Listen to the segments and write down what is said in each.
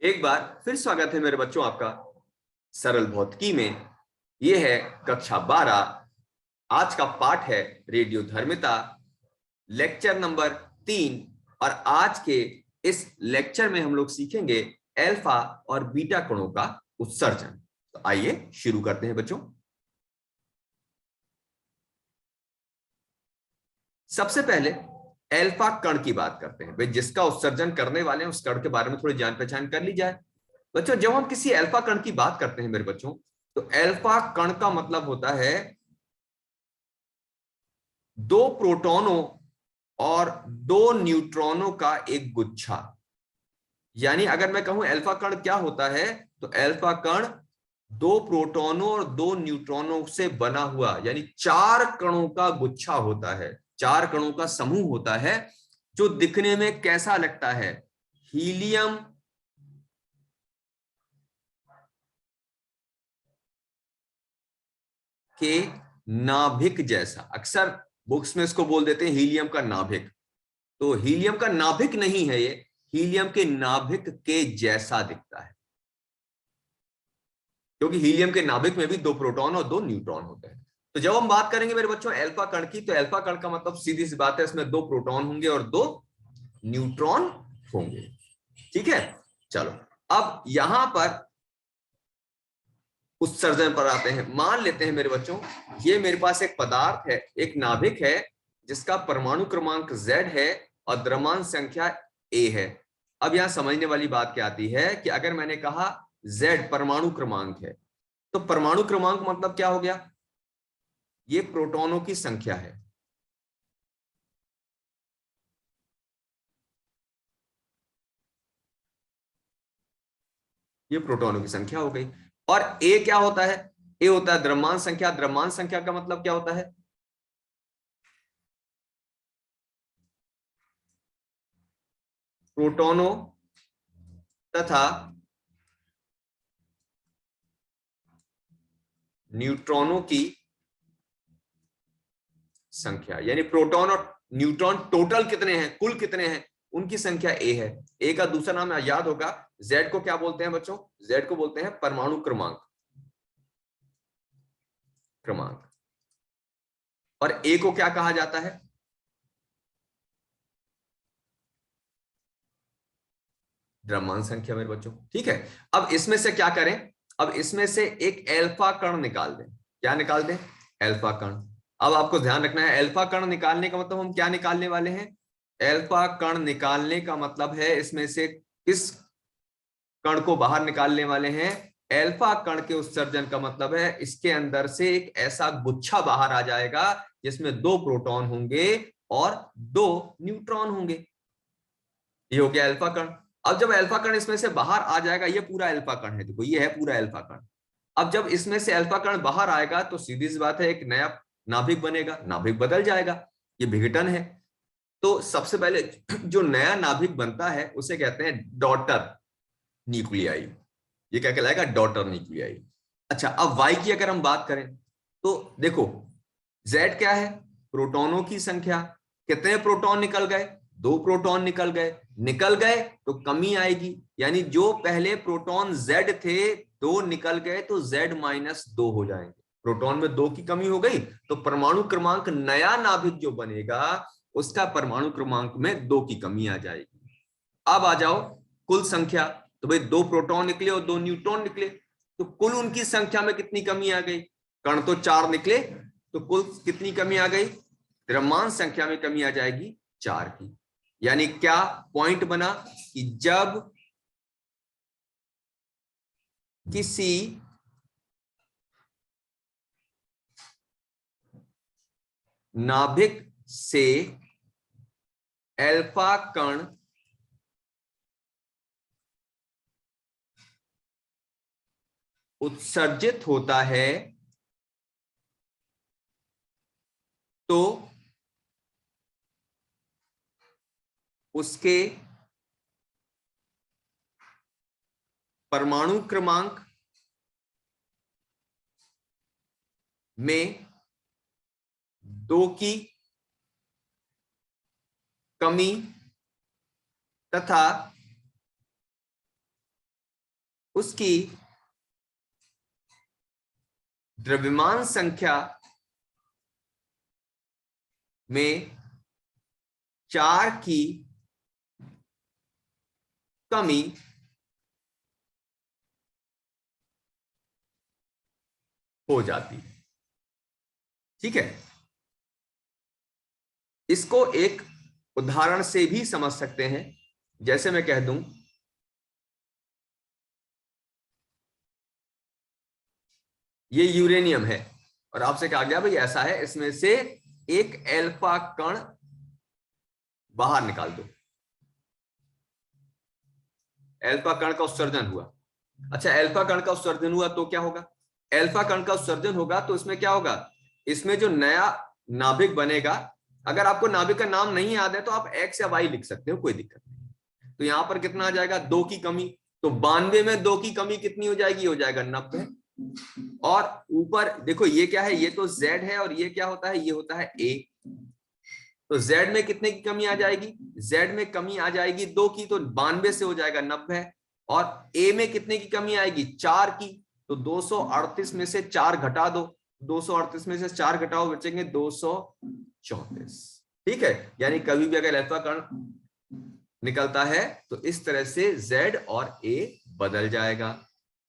एक बार फिर स्वागत है मेरे बच्चों आपका सरल भौतिकी में। यह है कक्षा 12। आज का पाठ है रेडियो धर्मिता, लेक्चर नंबर 3। और आज के इस लेक्चर में हम लोग सीखेंगे अल्फा और बीटा कणों का उत्सर्जन। तो आइए शुरू करते हैं बच्चों। सबसे पहले अल्फा कण की बात करते हैं। भाई जिसका उत्सर्जन करने वाले हैं उस कण के बारे में थोड़ी जान पहचान कर ली जाए। बच्चों जब हम किसी अल्फा कण की बात करते हैं मेरे बच्चों, तो अल्फा कण का मतलब होता है दो प्रोटॉनों और दो न्यूट्रॉनों का एक गुच्छा। यानी अगर मैं कहूं अल्फा कण क्या होता है, तो अल्फा कण दो प्रोटॉनों और दो न्यूट्रॉनों से बना हुआ यानी चार कणों का गुच्छा होता है, चार कणों का समूह होता है, जो दिखने में कैसा लगता है? हीलियम के नाभिक जैसा। अक्सर बुक्स में इसको बोल देते हैं हीलियम का नाभिक। तो हीलियम का नाभिक नहीं है ये, हीलियम के नाभिक के जैसा दिखता है, क्योंकि हीलियम के नाभिक में भी दो प्रोटॉन और दो न्यूट्रॉन होते हैं। तो जब हम बात करेंगे मेरे बच्चों अल्फा कण की, तो अल्फा कण का मतलब सीधी सी बात है, इसमें दो प्रोटॉन होंगे और दो न्यूट्रॉन होंगे। ठीक है, चलो अब यहां पर उत्सर्जन पर आते हैं। मान लेते हैं मेरे बच्चों, ये मेरे पास एक पदार्थ है, एक नाभिक है, जिसका परमाणु क्रमांक Z है और द्रव्यमान संख्या A है। अब यहां समझने वाली बात क्या आती है कि अगर मैंने कहा Z परमाणु क्रमांक है, तो परमाणु क्रमांक मतलब क्या हो गया? ये प्रोटॉनों की संख्या है। ये प्रोटॉनों की संख्या हो गई। और ए क्या होता है? ए होता है द्रव्यमान संख्या। द्रव्यमान संख्या का मतलब क्या होता है? प्रोटॉनों तथा न्यूट्रॉनों की संख्या। यानी प्रोटॉन और न्यूट्रॉन टोटल कितने हैं, कुल कितने हैं, उनकी संख्या ए है। ए का दूसरा नाम याद होगा, जेड को क्या बोलते हैं बच्चों? जेड को बोलते हैं परमाणु क्रमांक। क्रमांक। और ए को क्या कहा जाता है? द्रव्यमान संख्या मेरे बच्चों। ठीक है, अब इसमें से क्या करें? अब इसमें से एक अल्फा कण निकाल दें। क्या निकाल दें? अल्फा कण। अब आपको ध्यान रखना है, अल्फा कण निकालने का मतलब हम क्या निकालने वाले हैं? अल्फा कण निकालने का मतलब है इसमें से किस कण को बाहर निकालने वाले हैं? अल्फा कण के उत्सर्जन का मतलब है इसके अंदर से एक ऐसा गुच्छा बाहर आ जाएगा जिसमें दो प्रोटॉन होंगे और दो न्यूट्रॉन होंगे। ये हो गया अल्फा कण। अब जब अल्फा कण इसमें से बाहर आ जाएगा, ये पूरा अल्फा कण है, देखो ये है पूरा अल्फा कण। अब जब इसमें से अल्फा कण बाहर आएगा तो सीधी सी बात है एक नया नाभिक बनेगा, नाभिक बदल जाएगा, ये विघटन है। तो सबसे पहले जो नया नाभिक बनता है उसे कहते हैं डॉटर न्यूक्लियाई। ये क्या कहलाएगा? Daughter nuclei. अच्छा, अब वाई की अगर हम बात करें, तो देखो जेड क्या है? प्रोटॉनों की संख्या। कितने प्रोटॉन निकल गए? दो प्रोटॉन निकल गए। निकल गए तो कमी आएगी, यानी जो पहले प्रोटॉन जेड थे दो निकल गए तो जेड माइनस दो हो जाएंगे। प्रोटॉन में दो की कमी हो गई तो परमाणु क्रमांक नया नाभिक जो बनेगा उसका परमाणु क्रमांक में दो की कमी आ जाएगी। अब आ जाओ कुल संख्या। तो भाई दो प्रोटॉन निकले और दो न्यूट्रॉन निकले, तो कुल उनकी संख्या में कितनी कमी आ गई? कण तो चार निकले, तो कुल कितनी कमी आ गई? द्रव्यमान संख्या में कमी आ जाएगी चार की। यानी क्या पॉइंट बना कि जब किसी नाभिक से अल्फा कण उत्सर्जित होता है तो उसके परमाणु क्रमांक में दो की कमी तथा उसकी द्रव्यमान संख्या में 4 की कमी हो जाती है। ठीक है, इसको एक उदाहरण से भी समझ सकते हैं। जैसे मैं कह दूं, ये यूरेनियम है और आपसे कहा गया भाई ऐसा है, इसमें से एक एल्फा कण बाहर निकाल दो। एल्फा कण का उत्सर्जन हुआ। अच्छा, एल्फा कण का उत्सर्जन हुआ तो क्या होगा? एल्फा कण का उत्सर्जन होगा तो इसमें क्या होगा? इसमें जो नया नाभिक बनेगा, अगर आपको नाभिक का नाम नहीं याद है तो आप एक्स या वाई लिख सकते हो, कोई दिक्कत नहीं। तो यहां पर कितना आ जाएगा? 2 की कमी। तो 92 में 2 की कमी कितनी हो जाएगी? हो जाएगा 90। और ऊपर देखो ये क्या है? ये तो Z है और ये क्या होता है? ये होता है A। तो Z में कितने की कमी आ जाएगी? Z में कमी आ जाएगी 2 की, तो 92 से हो जाएगा 90। और A में कितने की कमी आएगी? 4 की। तो 238 में से 4 घटा दो, 238 में से 4 घटाओ, बचेंगे 234। ठीक है, यानी कभी भी अगर अल्फा कण निकलता है तो इस तरह से Z और A बदल जाएगा।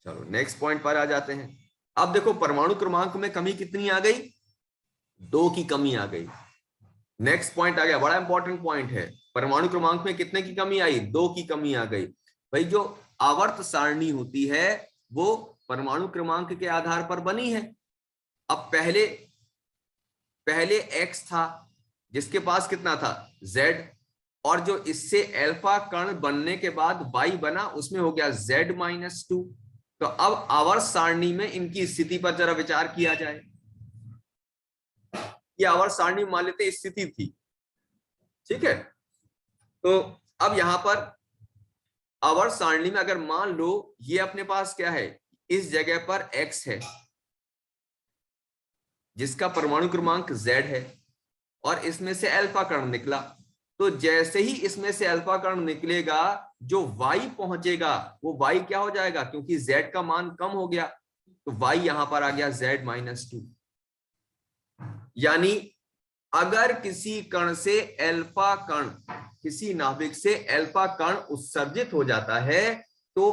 चलो नेक्स्ट पॉइंट पर आ जाते हैं। अब देखो परमाणु क्रमांक में कमी कितनी आ गई? 2 की कमी आ गई। नेक्स्ट पॉइंट आ गया, बड़ा इंपॉर्टेंट पॉइंट है। परमाणु क्रमांक में कितने की कमी आई? 2 की कमी आ गई। भाई जो आवर्त सारणी होती है वो परमाणु क्रमांक के आधार पर बनी है। अब पहले पहले x था जिसके पास कितना था? z। और जो इससे अल्फा कण बनने के बाद y बना उसमें हो गया z-2। तो अब आवर्त सारणी में इनकी स्थिति पर जरा विचार किया जाए। ये आवर्त सारणी मान लेते स्थिति थी। ठीक है, तो अब यहां पर आवर्त सारणी में अगर मान लो ये अपने पास क्या है, इस जगह पर x है जिसका परमाणु क्रमांक z है और इसमें से अल्फा कण निकला। तो जैसे ही इसमें से अल्फा कण निकलेगा जो y पहुंचेगा वो y क्या हो जाएगा? क्योंकि z का मान कम हो गया तो y यहां पर आ गया z-2। यानी अगर किसी कण से अल्फा कण, किसी नाभिक से अल्फा कण उत्सर्जित हो जाता है तो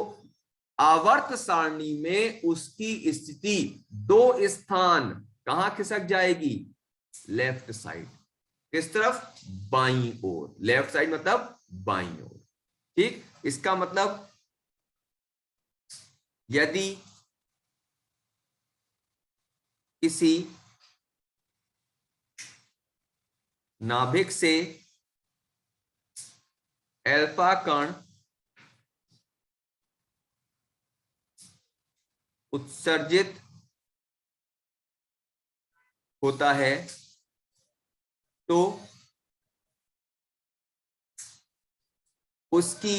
आवर्त सारणी में उसकी स्थिति 2 स्थान कहां खिसक जाएगी? Left side. किस तरफ? बाईं ओर। लेफ्ट साइड मतलब बाईं ओर। ठीक, इसका मतलब यदि किसी नाभिक से अल्फा कण उत्सर्जित होता है तो उसकी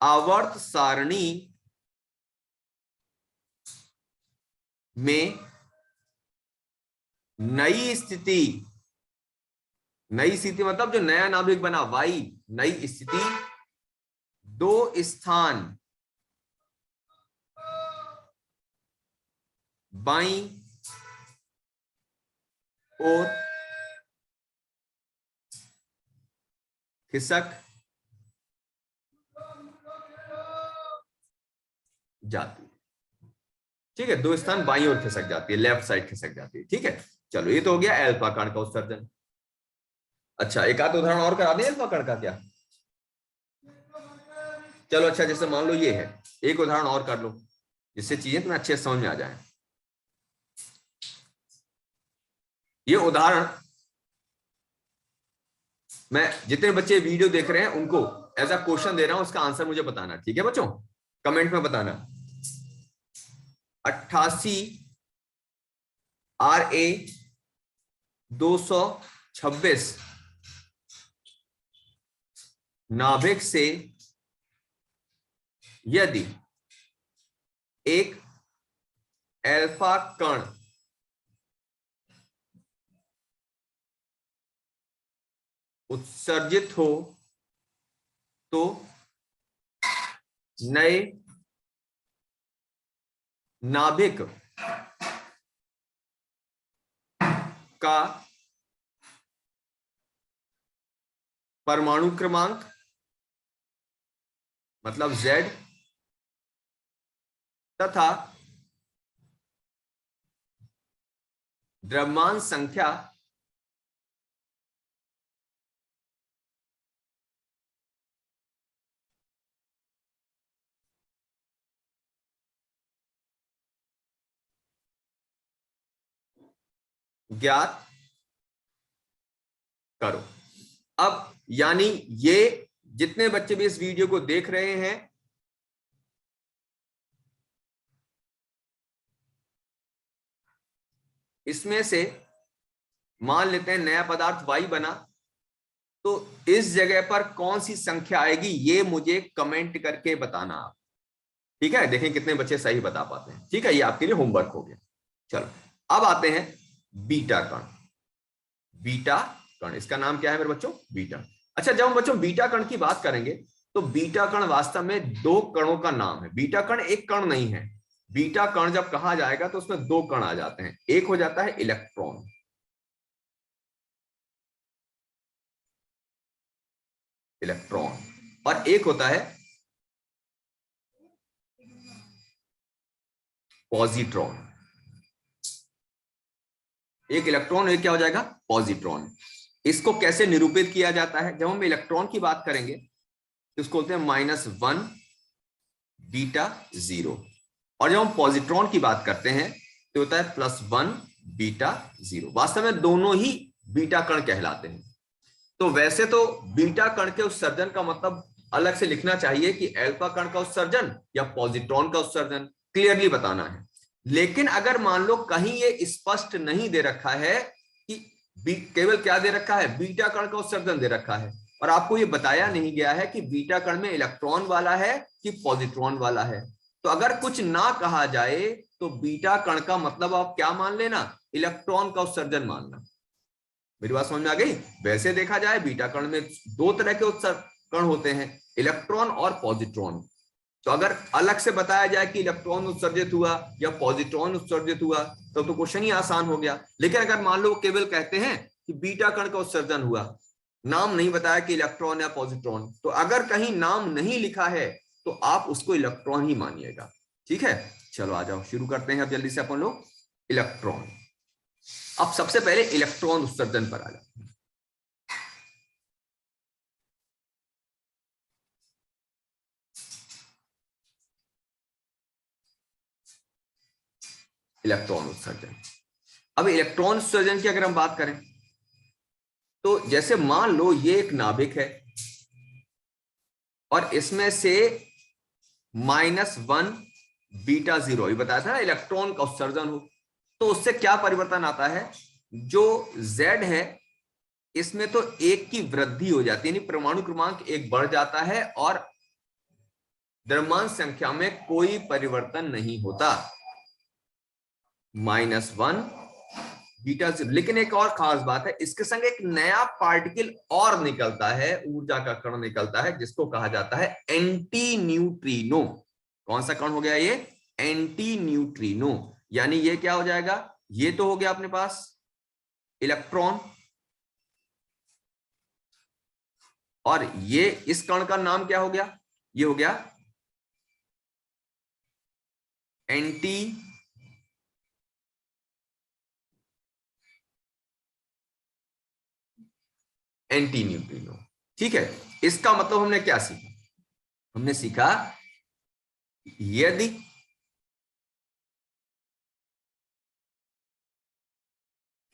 आवर्त सारणी में नई स्थिति, नई स्थिति मतलब जो नया नाभिक बना y, नई स्थिति 2 स्थान बाईं ओर खिसक जाती है। ठीक है, 2 स्थान बाईं ओर खिसक जाती है, लेफ्ट साइड खिसक जाती है। ठीक है, चलो ये तो हो गया अल्फा कण का उत्सर्जन। अच्छा, एक आध उदाहरण और करा दें अल्फा कण का क्या? चलो अच्छा, जैसे मान लो ये है, एक उदाहरण और कर लो जिससे चीजें तुम्हें अच्छे समझ में आ जाए। ये उदाहरण मैं जितने बच्चे वीडियो देख रहे हैं उनको एज अ क्वेश्चन दे रहा हूं, उसका आंसर मुझे बताना। ठीक है बच्चों, कमेंट में बताना। 88 RA 226 नाभिक से यदि एक अल्फा कण उत्सर्जित हो तो नए नाभिक का परमाणु क्रमांक मतलब Z तथा द्रव्यमान संख्या ज्ञात करो। अब यानी ये जितने बच्चे भी इस वीडियो को देख रहे हैं, इसमें से मान लेते हैं नया पदार्थ Y बना, तो इस जगह पर कौन सी संख्या आएगी ये मुझे कमेंट करके बताना आप। ठीक है, देखें कितने बच्चे सही बता पाते हैं। ठीक है, ये आपके लिए होमवर्क हो गया। चलो अब आते हैं बीटा कण। बीटा कण, इसका नाम क्या है मेरे बच्चों? बीटा। अच्छा, जब हम बच्चों बीटा कण की बात करेंगे तो बीटा कण वास्तव में दो कणों का नाम है। बीटा कण एक कण नहीं है। बीटा कण जब कहा जाएगा तो उसमें दो कण आ जाते हैं। एक हो जाता है इलेक्ट्रॉन, इलेक्ट्रॉन, और एक होता है पॉजिट्रॉन। एक इलेक्ट्रॉन, एक क्या हो जाएगा? पॉजिट्रॉन। इसको कैसे निरूपित किया जाता है? जब हम इलेक्ट्रॉन की बात करेंगे तो उसको बोलते हैं -1 बीटा 0, और जब हम पॉजिट्रॉन की बात करते हैं तो होता है +1 बीटा 0। वास्तव में दोनों ही बीटा कण कहलाते हैं। तो वैसे तो बीटा कण के उत्सर्जन का मतलब अलग से लिखना चाहिए कि अल्फा कण का उत्सर्जन या पॉजिट्रॉन का उत्सर्जन, क्लियरली बताना है। लेकिन अगर मान लो कहीं ये स्पष्ट नहीं दे रखा है कि केवल क्या दे रखा है, बीटा कण का उत्सर्जन दे रखा है, और आपको ये बताया नहीं गया है कि बीटा कण में इलेक्ट्रॉन वाला है कि पॉजिट्रॉन वाला है, तो अगर कुछ ना कहा जाए तो बीटा कण का मतलब आप क्या मान लेना? इलेक्ट्रॉन का उत्सर्जन मानना। मेरी बात समझ में आ गई? वैसे देखा जाए बीटा कण में दो तरह के उत्सर्जन होते हैं, इलेक्ट्रॉन और पॉजिट्रॉन। तो अगर अलग से बताया जाए कि इलेक्ट्रॉन उत्सर्जित हुआ या पॉजिट्रॉन उत्सर्जित हुआ तो क्वेश्चन ही आसान हो गया। लेकिन अगर मान लो केवल कहते हैं कि बीटा कण का उत्सर्जन हुआ, नाम नहीं बताया कि इलेक्ट्रॉन या पॉजिट्रॉन, तो अगर कहीं नाम नहीं लिखा है तो आप उसको इलेक्ट्रॉन ही मानिएगा। ठीक है, चलो आ जाओ, शुरू करते हैं अब जल्दी से अपन लोग इलेक्ट्रॉन। अब सबसे पहले इलेक्ट्रॉन उत्सर्जन पर आ जाते हैं। इलेक्ट्रॉन उत्सर्जन। अब इलेक्ट्रॉन उत्सर्जन की अगर हम बात करें तो जैसे मान लो ये एक नाभिक है और इसमें से -1 बीटा 0, ये बताया था ना इलेक्ट्रॉन का उत्सर्जन हो, तो उससे क्या परिवर्तन आता है? जो Z है इसमें तो एक की वृद्धि हो जाती है, यानी परमाणु क्रमांक एक बढ़ जाता है और द्रव्यमान संख्या में कोई परिवर्तन नहीं होता, -1 बीटा 0। लेकिन एक और खास बात है, इसके संग एक नया पार्टिकल और निकलता है, ऊर्जा का कण निकलता है, जिसको कहा जाता है एंटी न्यूट्रिनो। कौन सा कण हो गया ये? Anti neutrino. यानी ये क्या हो जाएगा? ये तो हो गया अपने पास इलेक्ट्रॉन, और ये इस कण का नाम क्या हो गया? ये हो गया एंटी एंटी न्यूट्रिनो। ठीक है, इसका मतलब हमने क्या सीखा? हमने सीखा यदि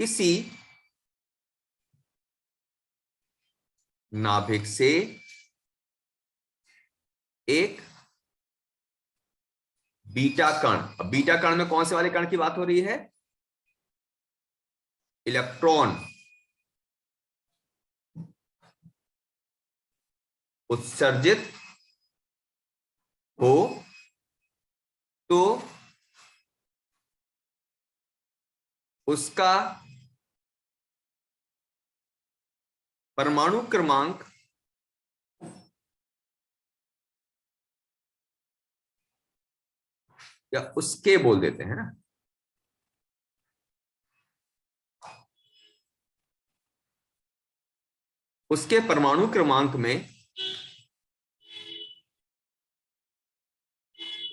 किसी नाभिक से एक बीटा कण, अब बीटा कण में कौन से वाले कण की बात हो रही है? इलेक्ट्रॉन उत्सर्जित हो तो उसका परमाणु क्रमांक या उसके बोल देते हैं ना, उसके परमाणु क्रमांक में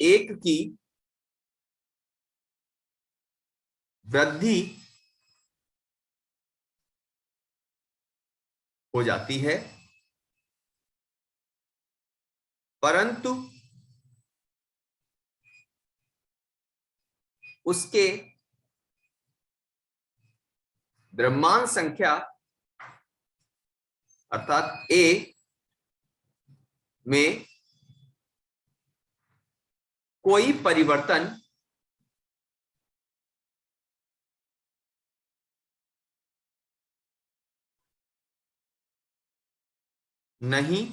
एक की वृद्धि हो जाती है, परंतु उसके द्रव्यमान संख्या अर्थात ए में कोई परिवर्तन नहीं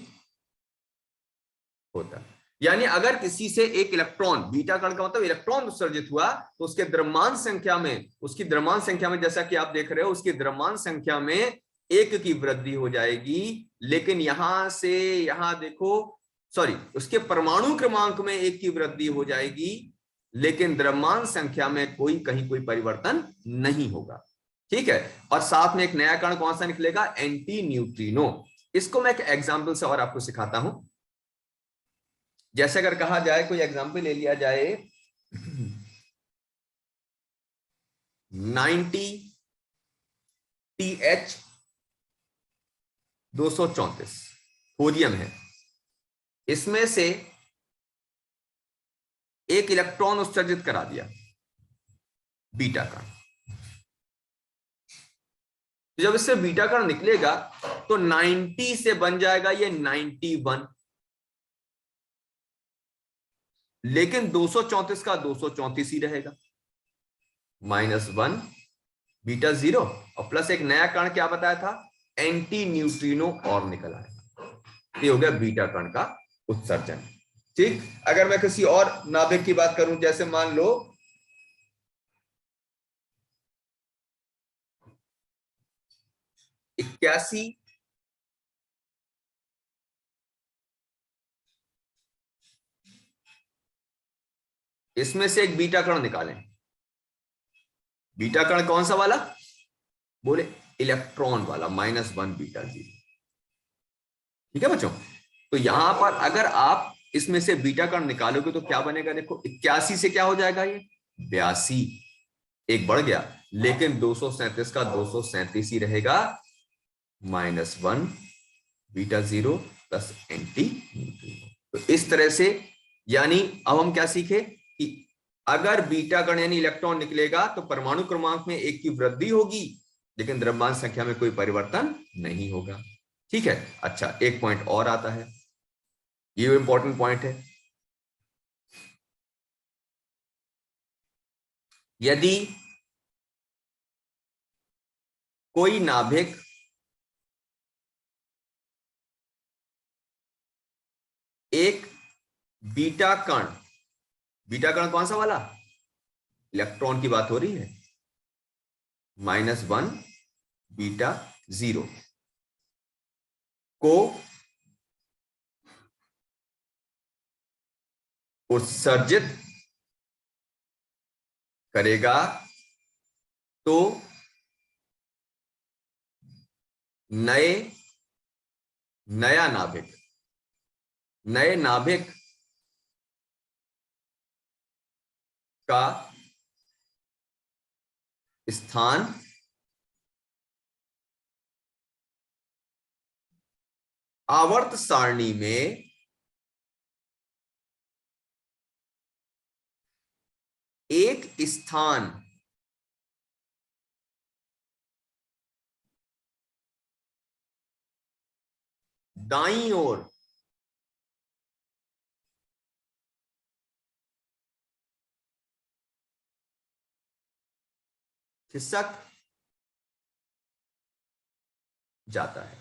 होता। यानी अगर किसी से एक इलेक्ट्रॉन, बीटा कण का मतलब इलेक्ट्रॉन उत्सर्जित हुआ, तो उसके द्रव्यमान संख्या में, उसकी द्रव्यमान संख्या में, जैसा कि आप देख रहे हो, उसकी द्रव्यमान संख्या में एक की वृद्धि हो जाएगी। लेकिन यहां से यहां देखो, सॉरी, उसके परमाणु क्रमांक में एक की वृद्धि हो जाएगी, लेकिन द्रव्यमान संख्या में कहीं कोई परिवर्तन नहीं होगा। ठीक है। और साथ में एक नया कण कौन सा निकलेगा? Anti neutrino. इसको मैं एक एग्जाम्पल से और आपको सिखाता हूं। जैसे अगर कहा जाए, कोई एग्जाम्पल ले लिया जाए, 90 TH 234 थोरियम है, इसमें से एक इलेक्ट्रॉन उत्सर्जित करा दिया, बीटा कण। जब इससे बीटा कण निकलेगा तो 90 से बन जाएगा ये 91, लेकिन 234 का 234 ही रहेगा, -1 बीटा 0, और प्लस एक नया कण क्या बताया था? एंटी न्यूट्रिनो, और निकल आएगा। ये हो गया बीटा कण का उत्सर्जन। ठीक। अगर मैं किसी और नाभिक की बात करूं, जैसे मान लो 81, इसमें से एक बीटा कण निकालें। बीटा कण कौन सा वाला? बोले इलेक्ट्रॉन वाला, -1 बीटा 0। ठीक है बच्चों। तो यहां पर अगर आप इसमें से बीटा कण निकालोगे तो क्या बनेगा? देखो, 81 से क्या हो जाएगा? ये 82, एक बढ़ गया, लेकिन 237 का 237 ही रहेगा, -1 बीटा 0 प्लस एंटी न्यूट्रिनो। तो इस तरह से, यानी अब हम क्या सीखे कि अगर बीटा कण यानी इलेक्ट्रॉन निकलेगा तो परमाणु क्रमांक में एक की वृद्धि होगी, लेकिन द्रव्यमान संख्या में कोई परिवर्तन नहीं होगा। ठीक है। अच्छा, एक पॉइंट और आता है, ये इंपॉर्टेंट पॉइंट है। यदि कोई नाभिक एक बीटा कण, बीटा कण कौन सा वाला? इलेक्ट्रॉन की बात हो रही है, -1 बीटा 0 को उत्सर्जित करेगा, तो नया नाभिक, नए नाभिक का स्थान आवर्त सारणी में एक स्थान दाईं ओर खिसक जाता है।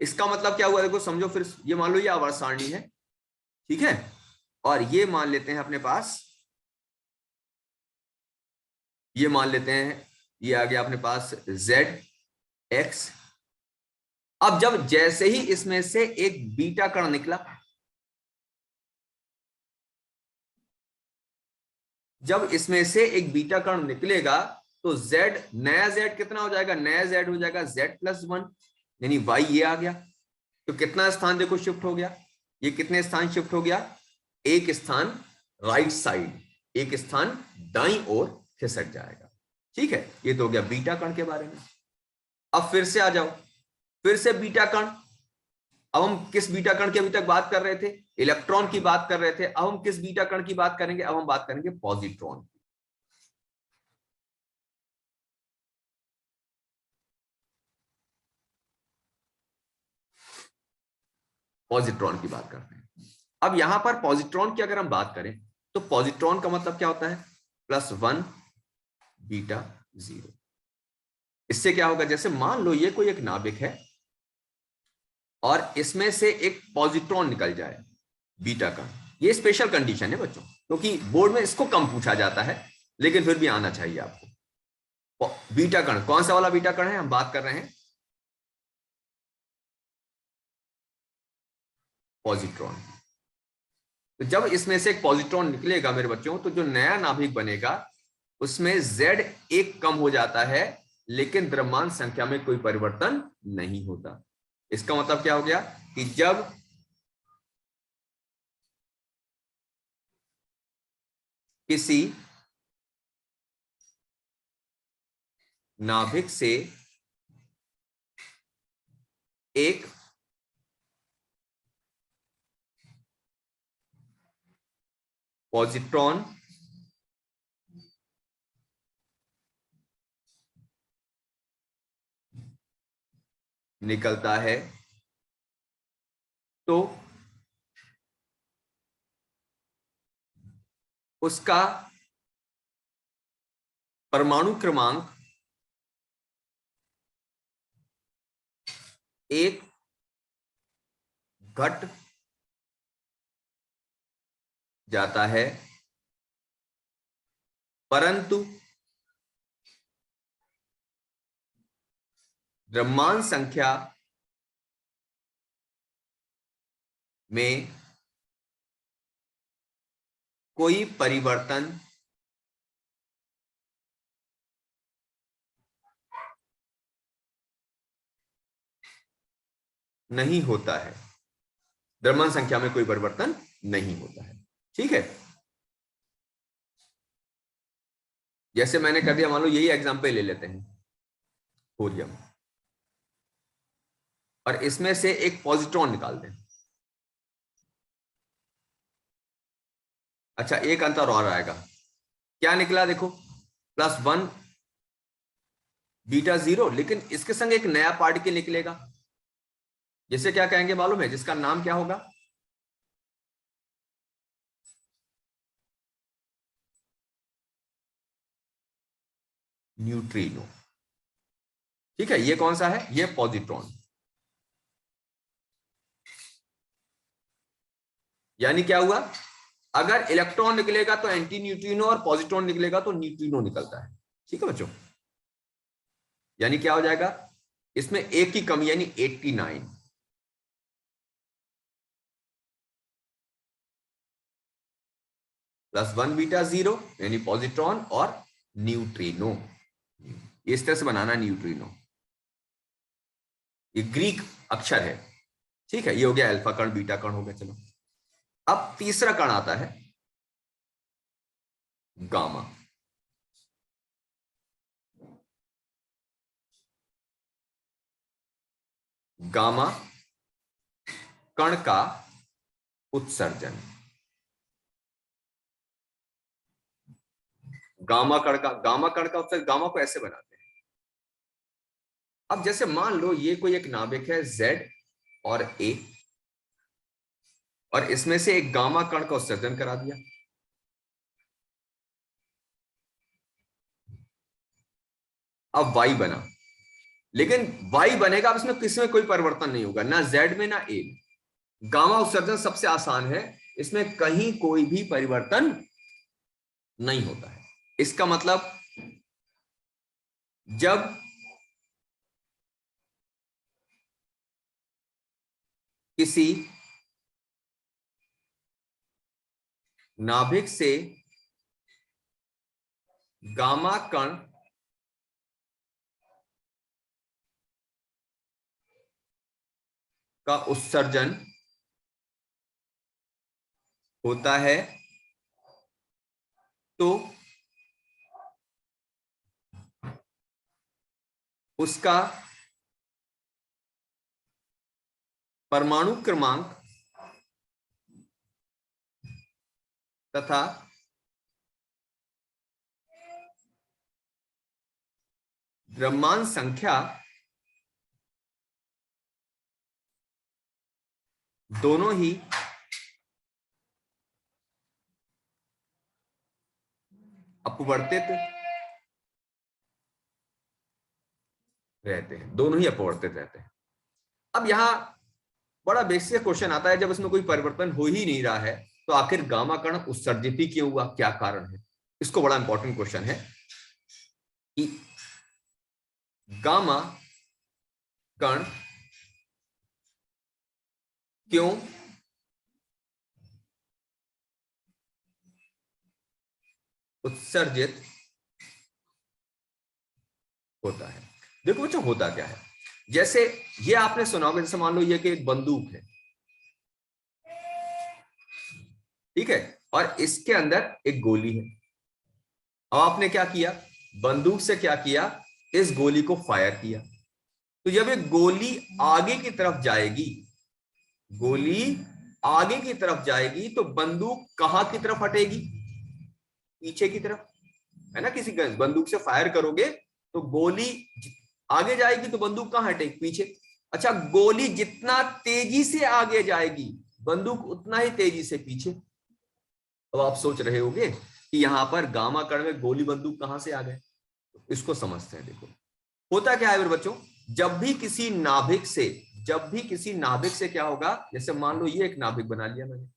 इसका मतलब क्या हुआ? देखो समझो फिर, ये मान लो ये आवर्त सारणी है, ठीक है, और ये मान लेते हैं अपने पास, ये मान लेते हैं ये आ गया अपने पास Z X। अब जब जैसे ही इसमें से एक बीटा कण निकला, जब इसमें से एक बीटा कण निकलेगा तो z, नया z कितना हो जाएगा, नया z हो जाएगा z+1, यानी y ये आ गया। तो कितना स्थान देखो शिफ्ट हो गया, ये कितने स्थान शिफ्ट हो गया, एक स्थान राइट साइड, एक स्थान दाईं ओर खिसक जाएगा। ठीक है, ये तो हो गया बीटा कण के बारे में। अब फिर से आ जाओ, फिर से बीटा कण। अब हम किस बीटा कण की अभी तक बात कर रहे थे, इलेक्ट्रॉन की बात कर रहे थे। अब हम किस बीटा कण की बात करेंगे, अब हम बात करेंगे पॉजिट्रॉन। पॉजिट्रॉन की बात करते हैं। अब यहां पर पॉजिट्रॉन की अगर हम बात करें तो पॉजिट्रॉन का मतलब क्या होता है, +1 बीटा 0। इससे क्या होगा, जैसे मान लो ये कोई एक नाभिक है और इसमें से एक पॉजिट्रॉन निकल जाए बीटा का, ये स्पेशल कंडीशन है बच्चों, क्योंकि बोर्ड में इसको कम पूछा जाता है, लेकिन फिर भी आना चाहिए आपको। बीटा कण कौन सा वाला बीटा कण है, हम बात कर रहे हैं पॉजिट्रॉन। तो जब इसमें से एक पॉजिट्रॉन निकलेगा मेरे बच्चों, तो जो नया नाभिक बनेगा उसमें Z एक कम हो जाता है, लेकिन द्रव्यमान संख्या में कोई परिवर्तन नहीं होता। इसका मतलब क्या हो गया कि जब किसी नाभिक से एक पॉजिट्रॉन निकलता है तो उसका परमाणु क्रमांक एक घट जाता है, परंतु द्रव्यमान संख्या में कोई परिवर्तन नहीं होता है, द्रव्यमान संख्या में कोई परिवर्तन नहीं होता है। ठीक है, जैसे मैंने कर दिया, मान लो यही एग्जांपल ले लेते हैं थोरियम, और इसमें से एक पॉजिट्रॉन निकाल दें। अच्छा, एक अंतर और आएगा, क्या निकला देखो, +1 बीटा 0, लेकिन इसके संग एक नया पार्टिकल निकलेगा, जिसे क्या कहेंगे मालूम है, जिसका नाम क्या होगा, न्यूट्रिनो। ठीक है, ये कौन सा है, ये पॉजिट्रॉन। यानी क्या हुआ, अगर इलेक्ट्रॉन निकलेगा तो एंटी न्यूट्रिनो, और पॉजिट्रॉन निकलेगा तो न्यूट्रिनो निकलता है। ठीक है बच्चों, यानी क्या हो जाएगा, इसमें एक की कमी यानी 89, +1 बीटा 0 यानी पॉजिट्रॉन और न्यूट्रिनो। इस तरह से बनाना न्यूट्रिनो, ये ग्रीक अक्षर है। ठीक है, ये हो गया अल्फा कण, बीटा कण हो गया। चलो, अब तीसरा कण आता है गामा। गामा कण का उत्सर्जन, गामा कण का उत्सर्जन, गामा को ऐसे बनाते हैं। अब जैसे मान लो ये कोई एक नाभिक है Z और A, और इसमें से एक गामा कण का उत्सर्जन करा दिया। अब Y बना, लेकिन Y बनेगा, अब इसमें किसी में कोई परिवर्तन नहीं होगा, ना Z में ना A में। गामा उत्सर्जन सबसे आसान है, इसमें कहीं कोई भी परिवर्तन नहीं होता है। इसका मतलब जब किसी नाभिक से गामा कण का उत्सर्जन होता है तो उसका परमाणु क्रमांक तथा द्रव्यमान संख्या दोनों ही अपवर्तित रहते हैं, दोनों ही अपवर्तित रहते हैं। अब यहां बड़ा बेसिक क्वेश्चन आता है, जब इसमें कोई परिवर्तन हो ही नहीं रहा है तो आखिर गामा कण उत्सर्जित ही क्यों हुआ, क्या कारण है? इसको बड़ा इंपॉर्टेंट क्वेश्चन है कि गामा कण क्यों उत्सर्जित होता है। देखो बच्चों, होता क्या है, जैसे ये आपने सुना होगा, जैसे मान लो ये कि एक बंदूक है, ठीक है, और इसके अंदर एक गोली है। अब आपने क्या किया, बंदूक से क्या किया, इस गोली को फायर किया। तो जब ये गोली आगे की तरफ जाएगी, गोली आगे की तरफ जाएगी तो बंदूक कहां की तरफ हटेगी, पीछे की तरफ, है ना। किसी बंदूक से फायर करोगे तो गोली आगे जाएगी तो बंदूक कहां हटेगी, पीछे। अच्छा, गोली जितना तेजी से आगे जाएगी बंदूक उतना ही तेजी से पीछे। अब आप सोच रहे होंगे कि यहां पर गामा कण में गोली बंदूक कहां से आ गए, इसको समझते हैं। देखो होता क्या है मेरे बच्चों, जब भी किसी नाभिक से क्या होगा, जैसे मान लो ये एक नाभिक बना लिया मैंने,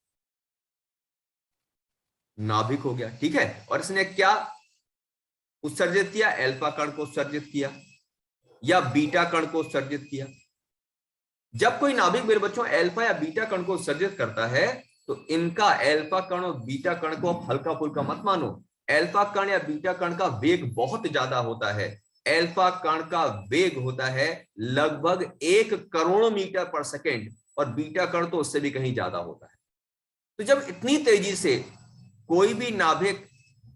नाभिक हो गया, ठीक है, और इसने क्या उत्सर्जित किया, अल्फा कण को उत्सर्जित किया या बीटा कण को उत्सर्जित किया। जब कोई नाभिक मेरे बच्चों अल्फा या बीटा कण को उत्सर्जित करता है तो इनका अल्फा कण और बीटा कण को आप हल्का फुल्का मत मानो। अल्फा कण या बीटा कण का वेग बहुत ज्यादा होता है। अल्फा कण का वेग होता है लगभग 1 करोड़ मीटर पर सेकेंड और बीटा कण तो उससे भी कहीं ज्यादा होता है। तो जब इतनी तेजी से कोई भी नाभिक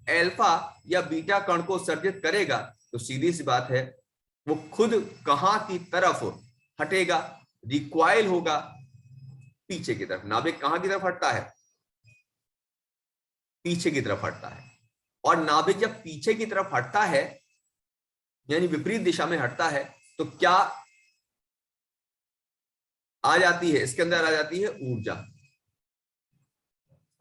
अल्फा या बीटा कण को उत्सर्जित करेगा तो सीधी सी बात है वो खुद कहां की तरफ हटेगा, रिक्वाइल होगा, पीछे की तरफ। नाभिक कहां की तरफ हटता है, पीछे की तरफ हटता है। और नाभिक जब पीछे की तरफ हटता है यानी विपरीत दिशा में हटता है तो क्या आ जाती है, इसके अंदर आ जाती है ऊर्जा।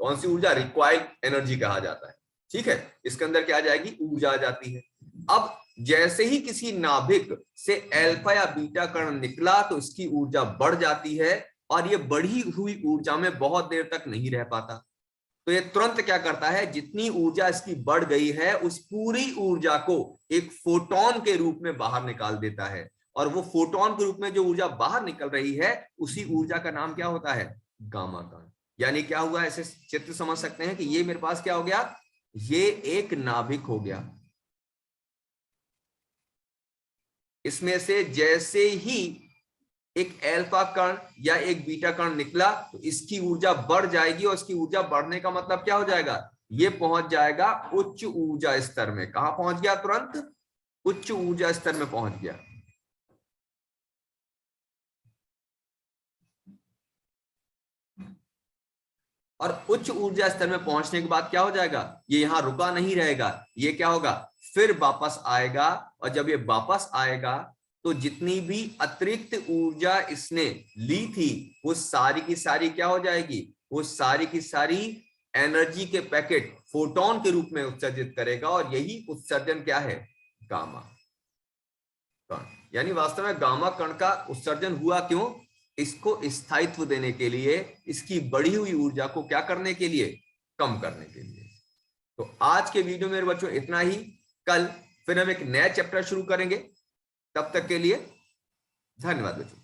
कौन सी ऊर्जा, रिक्वायर्ड एनर्जी कहा जाता है, ठीक है। इसके अंदर क्या आ जाएगी, ऊर्जा आ जाती है। अब जैसे ही किसी नाभिक से अल्फा या बीटा कण निकला तो इसकी ऊर्जा बढ़ जाती है और ये बढ़ी हुई ऊर्जा में बहुत देर तक नहीं रह पाता। तो ये तुरंत क्या करता है, जितनी ऊर्जा इसकी बढ़ गई है उस पूरी ऊर्जा को एक फोटोन के रूप में बाहर निकाल देता है। और वो फोटोन के रूप में जो ऊर्जा बाहर निकल रही है उसी ऊर्जा का नाम क्या होता है, गामा कण। यानी क्या हुआ, ऐसे चित्र समझ सकते हैं कि ये मेरे पास क्या हो गया, ये एक नाभिक हो गया। इसमें से जैसे ही एक अल्फा कण या एक बीटा कण निकला तो इसकी ऊर्जा बढ़ जाएगी और इसकी ऊर्जा बढ़ने का मतलब क्या हो जाएगा, ये पहुंच जाएगा उच्च ऊर्जा स्तर में। कहां पहुंच गया, तुरंत उच्च ऊर्जा स्तर में पहुंच गया। और उच्च ऊर्जा स्तर में पहुंचने के बाद क्या हो जाएगा, ये यहां रुका नहीं रहेगा, ये क्या होगा, फिर वापस आएगा। और जब ये वापस आएगा तो जितनी भी अतिरिक्त ऊर्जा इसने ली थी वो सारी की सारी क्या हो जाएगी, वो सारी की सारी एनर्जी के पैकेट फोटोन के रूप में उत्सर्जित करेगा। और यही उत्सर्जन क्या है, गामा कण। यानी वास्तव में गामा कण का उत्सर्जन हुआ क्यों, इसको स्थायित्व देने के लिए, इसकी बढ़ी हुई ऊर्जा को क्या करने के लिए, कम करने के लिए। तो आज के वीडियो में मेरे बच्चों इतना ही। कल फिर हम एक नया चैप्टर शुरू करेंगे। तब तक के लिए धन्यवाद बच्चों।